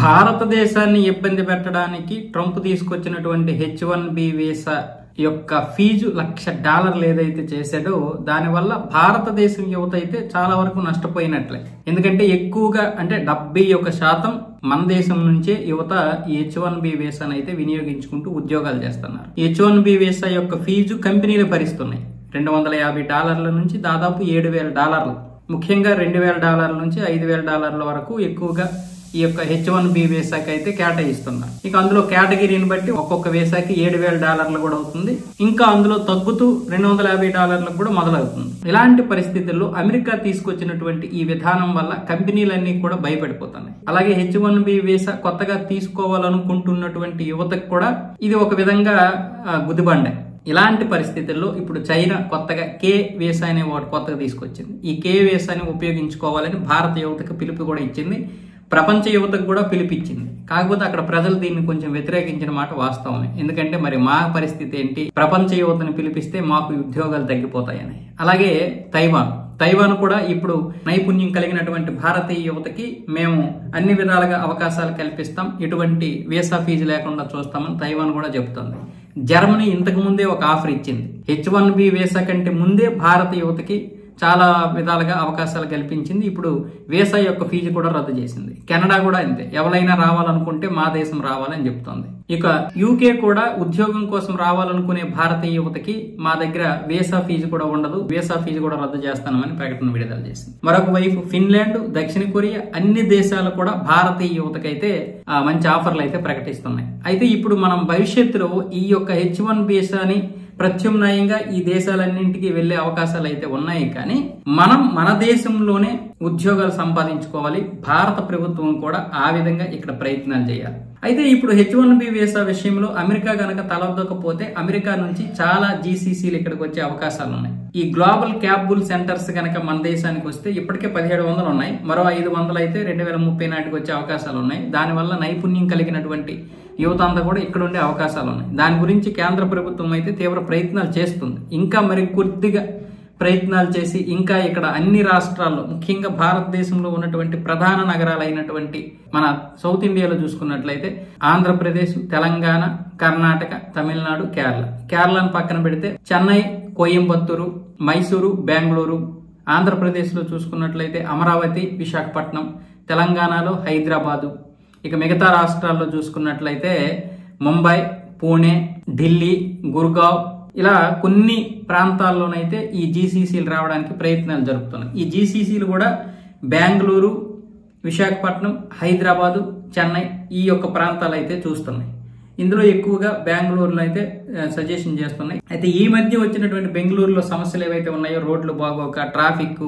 భారతదేశాన్ని ఇబ్బంది పెట్టడానికి ట్రంప్ తీసుకొచ్చినటువంటి H1B వీసా యొక్క ఫీజు $1,00,000 ఏదైతే చేశాడో దానివల్ల భారతదేశం యువత అయితే చాలా వరకు నష్టపోయినట్లే. ఎందుకంటే ఎక్కువగా అంటే 71% మన దేశం నుంచే యువత ఈ H1B వీసాను అయితే వినియోగించుకుంటూ ఉద్యోగాలు చేస్తున్నారు. H1B వీసా యొక్క ఫీజు కంపెనీలు భరిస్తున్నాయి. $250 నుంచి దాదాపు $7,000. ముఖ్యంగా $2,000 నుంచి $5,000 వరకు ఎక్కువగా ఈ యొక్క H1B వీసాకి అయితే కేటాయిస్తున్నారు. ఇక అందులో కేటగిరీని బట్టి ఒక్కొక్క వీసాకి $7,000 కూడా అవుతుంది. ఇంకా అందులో తగ్గుతూ $250 కూడా మొదలవుతుంది. ఇలాంటి పరిస్థితుల్లో అమెరికా తీసుకొచ్చినటువంటి ఈ విధానం వల్ల కంపెనీలన్నీ కూడా భయపడిపోతున్నాయి. అలాగే H1B వీసా కొత్తగా తీసుకోవాలనుకుంటున్నటువంటి యువతకు కూడా ఇది ఒక విధంగా గుదిబండే. ఇలాంటి పరిస్థితుల్లో ఇప్పుడు చైనా కొత్తగా K వీసా అనే ఒకటి కొత్తగా తీసుకొచ్చింది. ఈ K వీసాని ఉపయోగించుకోవాలని భారత యువతకు పిలుపు కూడా ఇచ్చింది. ప్రపంచ యువతకు కూడా పిలిపించింది. కాకపోతే అక్కడ ప్రజలు దీన్ని కొంచెం వ్యతిరేకించిన మాట వాస్తవమే. ఎందుకంటే మరి మా పరిస్థితి ఏంటి, ప్రపంచ యువతను పిలిపిస్తే మాకు ఉద్యోగాలు తగ్గిపోతాయని. అలాగే తైవాన్ కూడా ఇప్పుడు నైపుణ్యం కలిగినటువంటి భారతీయ యువతకి మేము అన్ని విధాలుగా అవకాశాలు కల్పిస్తాం, ఎటువంటి వీసా ఫీజు లేకుండా చూస్తామని తైవాన్ కూడా చెబుతుంది. జర్మనీ ఇంతకు ముందే ఒక ఆఫర్ ఇచ్చింది. H1B వీసా కంటే ముందే భారత యువతకి చాలా విధాలుగా అవకాశాలు కల్పించింది. ఇప్పుడు వీసా యొక్క ఫీజు కూడా రద్దు చేసింది. కెనడా కూడా అంతే, ఎవరైనా రావాలనుకుంటే మా దేశం రావాలని చెప్తోంది. ఇక UK కూడా ఉద్యోగం కోసం రావాలనుకునే భారతీయ యువతకి మా దగ్గర వీసా ఫీజు కూడా ఉండదు, వీసా ఫీజు కూడా రద్దు చేస్తామని ప్రకటన విడుదల చేసింది. మరొక వైపు ఫిన్లాండ్, దక్షిణ కొరియా అన్ని దేశాలు కూడా భారతీయ యువతకైతే మంచి ఆఫర్లు అయితే ప్రకటిస్తున్నాయి. అయితే ఇప్పుడు మనం భవిష్యత్తులో ఈ యొక్క H1B వీసాని ప్రత్యామ్నాయంగా ఈ దేశాలన్నింటికి వెళ్లే అవకాశాలు అయితే ఉన్నాయి. కానీ మనం మన దేశంలోనే ఉద్యోగాలు సంపాదించుకోవాలి. భారత ప్రభుత్వం కూడా ఆ విధంగా ఇక్కడ ప్రయత్నాలు చేయాలి. అయితే ఇప్పుడు H1B వీసా విషయంలో అమెరికా గనక తలొద్దకపోతే అమెరికా నుంచి చాలా GCCలు ఇక్కడికి వచ్చే అవకాశాలు ఉన్నాయి. ఈ గ్లోబల్ క్యాపబుల్ సెంటర్స్ గనక మన దేశానికి వస్తే ఇప్పటికే 1700 ఉన్నాయి. మరో 500 అయితే 2030 నాటికి వచ్చే అవకాశాలు ఉన్నాయి. దానివల్ల నైపుణ్యం కలిగినటువంటి యువత అంతా కూడా ఇక్కడ ఉండే అవకాశాలు ఉన్నాయి. దాని గురించి కేంద్ర ప్రభుత్వం అయితే తీవ్ర ప్రయత్నాలు చేస్తుంది. ఇంకా మరి కొద్దిగా ప్రయత్నాలు చేసి ఇంకా ఇక్కడ అన్ని రాష్ట్రాల్లో ముఖ్యంగా భారతదేశంలో ఉన్నటువంటి ప్రధాన నగరాలైనటువంటి మన సౌత్ ఇండియాలో చూసుకున్నట్లయితే ఆంధ్రప్రదేశ్, తెలంగాణ, కర్ణాటక, తమిళనాడు, కేరళను పక్కన పెడితే చెన్నై, కోయంబత్తూరు, మైసూరు, బెంగళూరు, ఆంధ్రప్రదేశ్లో చూసుకున్నట్లయితే అమరావతి, విశాఖపట్నం, తెలంగాణలో హైదరాబాదు, ఇక మిగతా రాష్ట్రాల్లో చూసుకున్నట్లయితే ముంబై, పూణే, ఢిల్లీ, గుర్గావ్ ఇలా కొన్ని ప్రాంతాల్లోనైతే ఈ GCCలు రావడానికి ప్రయత్నాలు జరుపుతున్నాయి. ఈ GCCలు కూడా బెంగళూరు, విశాఖపట్నం, హైదరాబాదు, చెన్నై ఈ యొక్క ప్రాంతాలు అయితే చూస్తున్నాయి. ఇందులో ఎక్కువగా బెంగళూరులో అయితే సజెషన్ చేస్తున్నాయి. అయితే ఈ మధ్య వచ్చినటువంటి బెంగళూరులో సమస్యలు ఏవైతే ఉన్నాయో, రోడ్లు బాగోక, ట్రాఫిక్,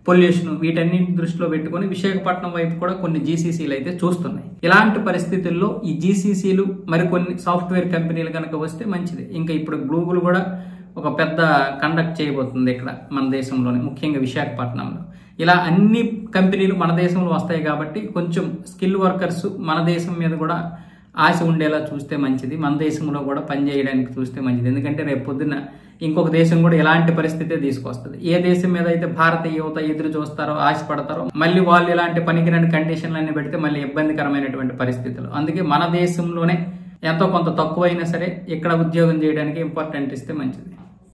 పొల్యూషన్, వీటన్నింటి దృష్టిలో పెట్టుకుని విశాఖపట్నం వైపు కూడా కొన్ని GCCలు అయితే చూస్తున్నాయి. ఇలాంటి పరిస్థితుల్లో ఈ GCCలు మరికొన్ని సాఫ్ట్వేర్ కంపెనీలు కనుక వస్తే మంచిది. ఇంకా ఇప్పుడు గూగుల్ కూడా ఒక పెద్ద కండక్ట్ చేయబోతుంది ఇక్కడ మన దేశంలోనే, ముఖ్యంగా విశాఖపట్నంలో. ఇలా అన్ని కంపెనీలు మన దేశంలో వస్తాయి కాబట్టి కొంచెం స్కిల్ వర్కర్స్ మన దేశం మీద కూడా ఆశ ఉండేలా చూస్తే మంచిది. మన దేశంలో కూడా పనిచేయడానికి చూస్తే మంచిది. ఎందుకంటే రేపు పొద్దున్న ఇంకొక దేశం కూడా ఇలాంటి పరిస్థితే తీసుకొస్తుంది. ఏ దేశం మీద అయితే భారతీయ యువత ఎదురు చూస్తారో, ఆశపడతారో, మళ్ళీ వాళ్ళు ఇలాంటి పనికిరాని కండిషన్లన్నీ పెడితే మళ్ళీ ఇబ్బందికరమైనటువంటి పరిస్థితులు. అందుకే మన దేశంలోనే ఎంతో కొంత తక్కువైనా సరే ఇక్కడ ఉద్యోగం చేయడానికి ఇంపార్టెంట్ ఇస్తే మంచిది.